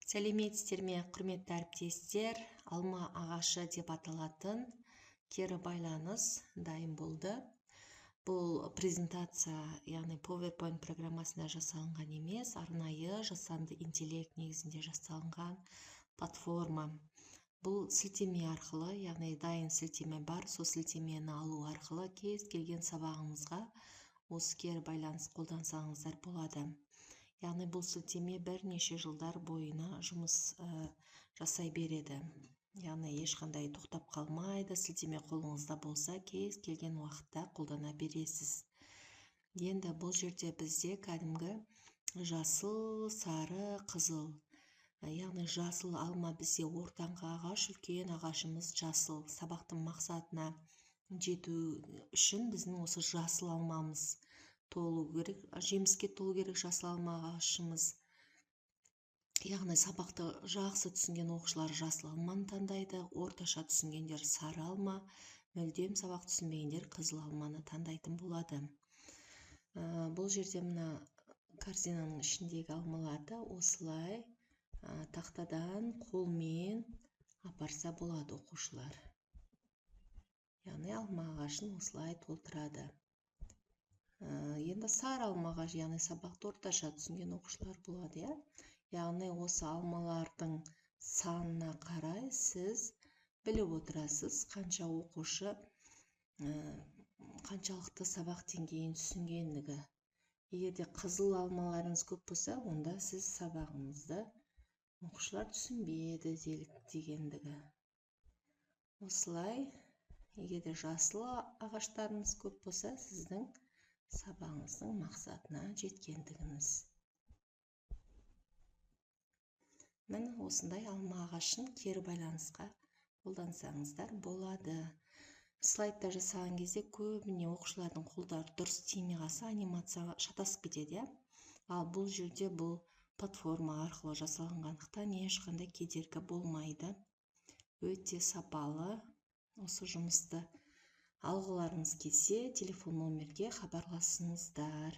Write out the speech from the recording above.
Сәлеметсіздер ме, құрметті әріптестер? Алма ағашы деп аталатын кері байланыс дайын болды. Бұл презентация, яғни PowerPoint программасында жасалынған емес, арнайы жасанды интеллект негізінде жасалынған платформа. Бұл сілтеме арқылы, яғни дайын сілтеме бар, сол сілтемені алу арқылы кез келген сабағыңызға осы кері байланыс қолдансаңыздар болады. Яғни бұл сілтеме бірнеше жылдар бойына жұмыс жасай береді. Яғни ешқандай тоқтап қалмайды. Сілтеме қолыңызда болса, кез келген уақытта қолдана бересіз. Енді бұл жерде бізде кәдімгі жасыл, сары, қызыл. Яғни жасыл алма бізде ортаңғы ағаш, үлкен ағашымыз жасыл. Сабақтың мақсатына жету үшін біздің осы жасыл алмамыз толу керек, жеміске толу керек жасыл алма ағашымыз. Яғни сабақты жақсы түсінген оқушылар жасыл алманы таңдайды, орташа түсінгендер сары алма, мүлдем сабақ түсінбегендер қызыл алманы таңдайтын болады. Бұл жерде мына корзинаның ішіндегі алмаларды осылай тақтадан қолмен апарса болады оқушылар. Яғни алма ағашын осылай толтырады. Енді сары алмаға, яғни сабақты орташа түсінген оқушылар болады, яғни осы алмалардың санына қарай сіз біліп отырасыз, қанша оқушы қаншалықты сабақ деңгейін түсінгендігі. Егерде қызыл алмаларыңыз көп болса, онда сіз сабағыңызды оқушылар түсінбеді дегендігі. Осылай, егерде жасыл ағаштарыңыз көп болса, сіздің сабағыңыздың мақсатына жеткендігіңіз. Міне осындай алма ағашын кері байланысқа қолдансаңыздар болады. Слайдта жасаған кезде көбіне оқушылардың қолдары дұрыс тимей қалса, анимация шатасып кетеді. Ал бұл жерде бұл платформа арқылы жасалғандықтан ешқандай кедергі болмайды. Өте сапалы. Осы жұмысты алғыларыңыз келсе, телефон номерге хабарласыңыздар.